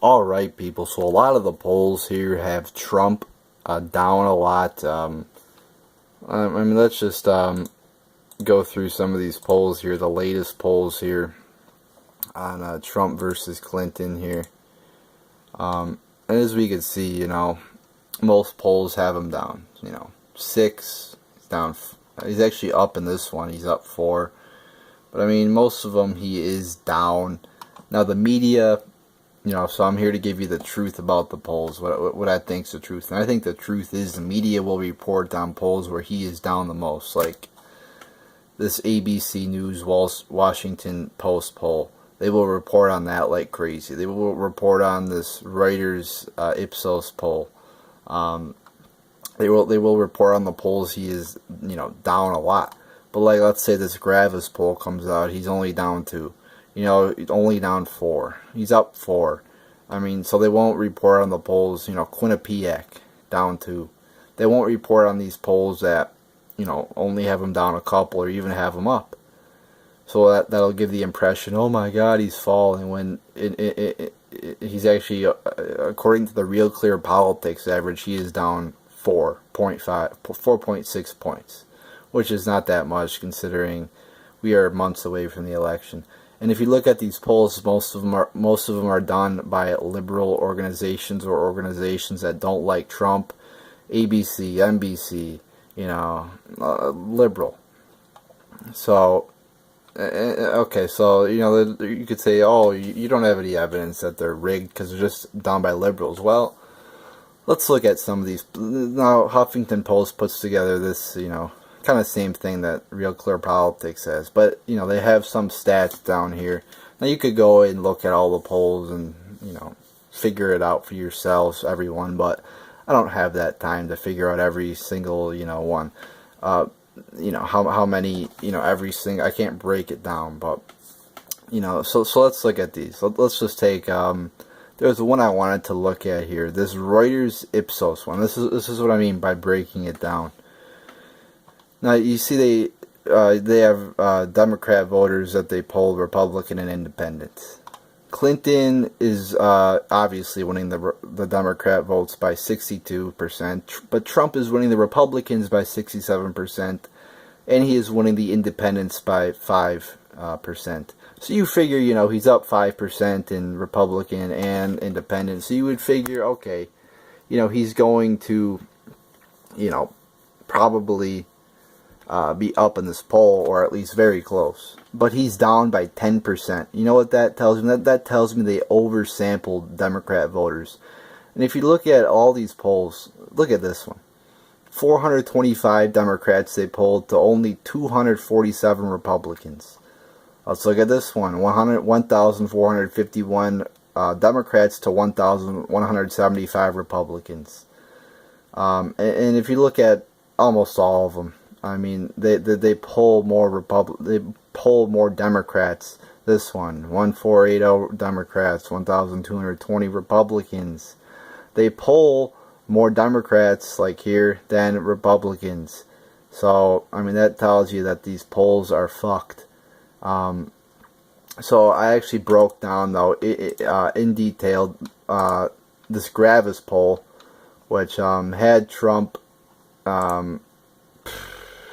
Alright, people, so a lot of the polls here have Trump down a lot. I mean, let's just go through some of these polls here, the latest polls here on Trump versus Clinton here. And as we can see, most polls have him down. 6, he's down, he's actually up in this one, he's up 4. But I mean, most of them he is down. Now the media, so I'm here to give you the truth about the polls, what I think's the truth. And I think the truth is the media will report on polls where he is down the most. Like this ABC News Washington Post poll. They will report on that like crazy. They will report on this Reuters Ipsos poll. They will report on the polls he is, down a lot. But like, let's say this Gravis poll comes out, he's only down 2. Only down 4. He's up 4. I mean, so they won't report on the polls, Quinnipiac, down 2. They won't report on these polls that, only have him down a couple or even have him up. So that'll give the impression, oh my God, he's falling, when he's actually, according to the Real Clear Politics average, he is down 4.6 points, which is not that much considering we are months away from the election. And if you look at these polls, most of them are done by liberal organizations or organizations that don't like Trump, ABC, NBC, liberal. So, okay, so you could say, oh, you don't have any evidence that they're rigged because they're just done by liberals. Well, let's look at some of these. Now, Huffington Post puts together this, kind of same thing that Real Clear Politics says, but they have some stats down here. Now you could go and look at all the polls and figure it out for yourselves, everyone, but I don't have that time to figure out every single one. How many every single, I can't break it down, but so let's look at these. Let's just take there's one I wanted to look at here, this Reuters Ipsos one. This is what I mean by breaking it down. Now you see they have Democrat voters that they polled, Republican and Independent. Clinton is obviously winning the Democrat votes by 62%, but Trump is winning the Republicans by 67%, and he is winning the Independents by 5%. So you figure, he's up 5% in Republican and Independent. So you would figure, okay, he's going to, probably be up in this poll, or at least very close. But he's down by 10%. You know what that tells me? That tells me they oversampled Democrat voters. And if you look at all these polls, look at this one. 425 Democrats they polled to only 247 Republicans. Let's look at this one. 1,451 Democrats to 1,175 Republicans. And if you look at almost all of them, I mean, they poll more more Democrats. This one, 1,480 Democrats, 1,220 Republicans. They poll more Democrats, like here, than Republicans. So, I mean, that tells you that these polls are fucked. So I actually broke down, though, in detail, this Gravis poll, which had Trump,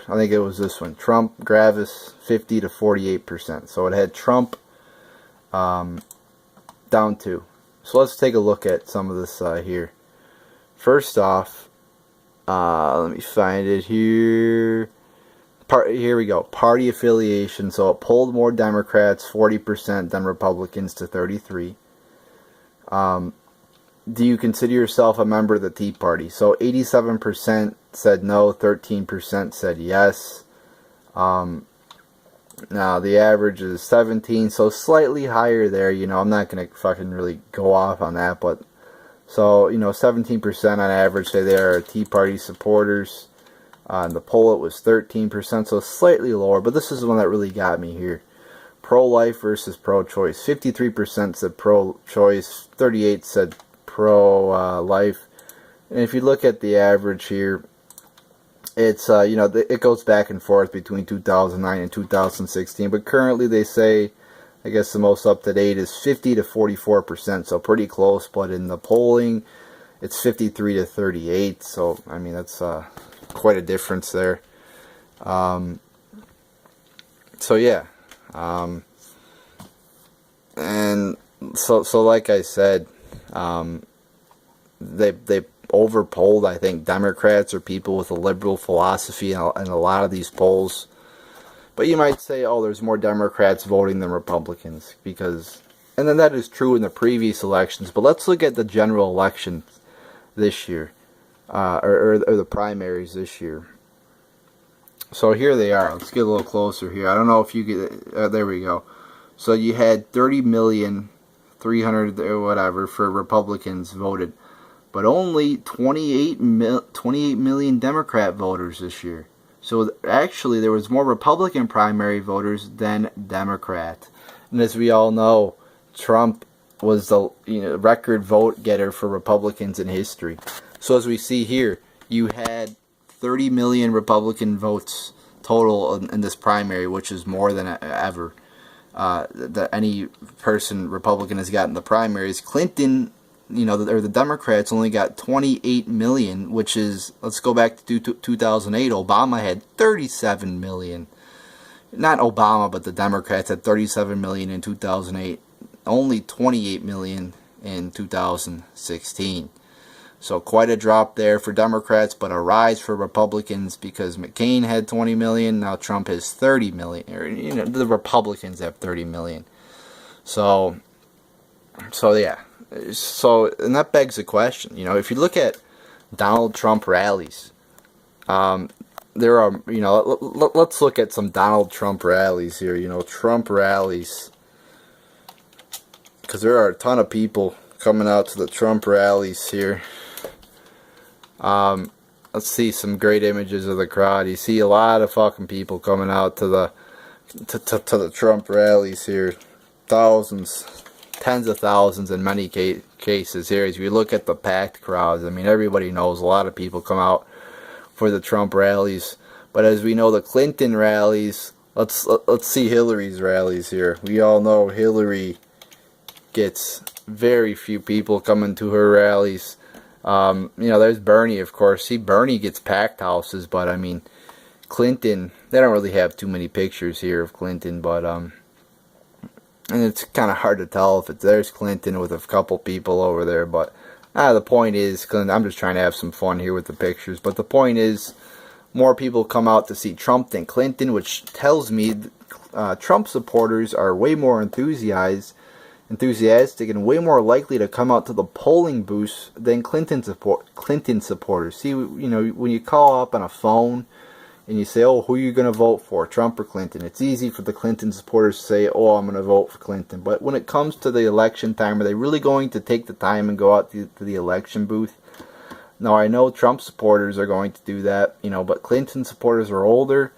I think it was this one, Trump, Gravis, 50 to 48%. So it had Trump down 2. So let's take a look at some of this here. First off, let me find it here. Here we go. Party affiliation. So it polled more Democrats, 40%, than Republicans to 33. Do you consider yourself a member of the Tea Party? So 87% said no, 13% said yes. Now the average is 17, so slightly higher there. I'm not going to fucking really go off on that, but so 17% on average say they are Tea Party supporters. In the poll it was 13%, so slightly lower, but this is the one that really got me here. Pro-life versus pro-choice. 53% said pro-choice, 38% said pro-life. And if you look at the average here, it's it goes back and forth between 2009 and 2016, but currently they say I guess the most up to date is 50 to 44%, so pretty close. But in the polling, it's 53 to 38. So I mean, that's quite a difference there. So yeah, and so like I said, they overpolled, I think, Democrats or people with a liberal philosophy in a lot of these polls. But you might say, oh, there's more Democrats voting than Republicans, because, and then that is true in the previous elections. But let's look at the general election this year, or the primaries this year. So here they are. Let's get a little closer here. I don't know if you get, there we go. So you had 30,300,000 or whatever for Republicans voted, but only 28 million Democrat voters this year. So actually there was more Republican primary voters than Democrat. And as we all know, Trump was the record vote getter for Republicans in history. So as we see here, you had 30 million Republican votes total in this primary, which is more than ever that any Republican has gotten the primaries. Clinton, or the Democrats only got 28 million, which is, let's go back to 2008. Obama had 37 million. Not Obama, but the Democrats had 37 million in 2008. Only 28 million in 2016. So quite a drop there for Democrats, but a rise for Republicans, because McCain had 20 million. Now Trump has 30 million. Or, the Republicans have 30 million. So yeah. So, and that begs the question. If you look at Donald Trump rallies, there are, let's look at some Donald Trump rallies here. Trump rallies, because there are a ton of people coming out to the Trump rallies here. Let's see some great images of the crowd. You see a lot of fucking people coming out to the Trump rallies here. Thousands, tens of thousands in many cases here. As we look at the packed crowds, I mean, everybody knows a lot of people come out for the Trump rallies. But as we know, the Clinton rallies, let's see Hillary's rallies here. We all know Hillary gets very few people coming to her rallies. There's Bernie, of course. Bernie gets packed houses, but I mean, Clinton, they don't really have too many pictures here of Clinton, but and it's kind of hard to tell if there's Clinton with a couple people over there. But the point is, I'm just trying to have some fun here with the pictures. But the point is, more people come out to see Trump than Clinton, which tells me Trump supporters are way more enthusiastic and way more likely to come out to the polling booths than Clinton supporters. See, when you call up on a phone and you say, oh, who are you going to vote for, Trump or Clinton? It's easy for the Clinton supporters to say, oh, I'm going to vote for Clinton. But when it comes to the election time, are they really going to take the time and go out to the election booth? Now, I know Trump supporters are going to do that, but Clinton supporters are older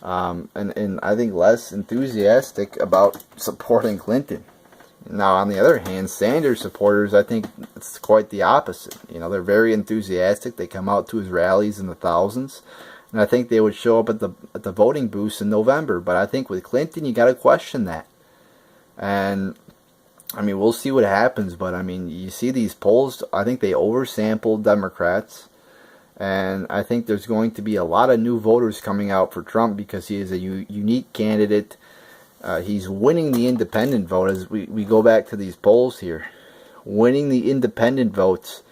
and I think less enthusiastic about supporting Clinton. Now, on the other hand, Sanders supporters, I think it's quite the opposite. They're very enthusiastic. They come out to his rallies in the thousands. And I think they would show up at the voting booths in November. But I think with Clinton, you got to question that. And, I mean, we'll see what happens. But, I mean, you see these polls, I think they oversampled Democrats. And I think there's going to be a lot of new voters coming out for Trump because he is a unique candidate. He's winning the independent vote. As we go back to these polls here, winning the independent votes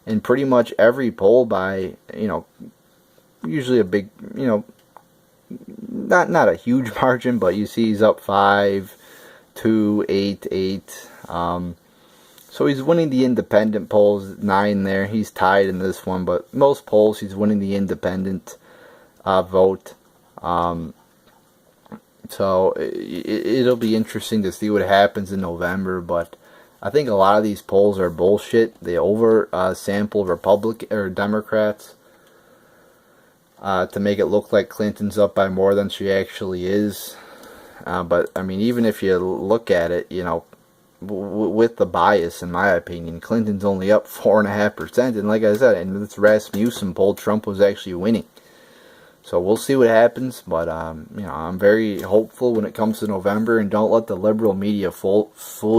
in pretty much every poll by, usually a big, not a huge margin, but you see he's up 5, 2, 8, 8. So he's winning the independent polls, 9 there. He's tied in this one, but most polls he's winning the independent vote. So it'll be interesting to see what happens in November, but I think a lot of these polls are bullshit. They sample Republican or Democrats to make it look like Clinton's up by more than she actually is. But I mean, even if you look at it, with the bias, in my opinion, Clinton's only up 4.5%, and like I said, in this Rasmussen poll, Trump was actually winning. So we'll see what happens, but you know, I'm very hopeful when it comes to November, and don't let the liberal media fool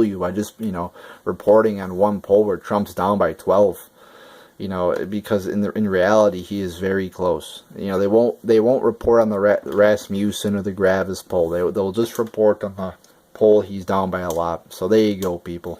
you by just, you know, reporting on one poll where Trump's down by 12. You know, because in reality he is very close. You know, they won't report on the Rasmussen or the Gravis poll. They'll just report on the poll he's down by a lot. So there you go, people.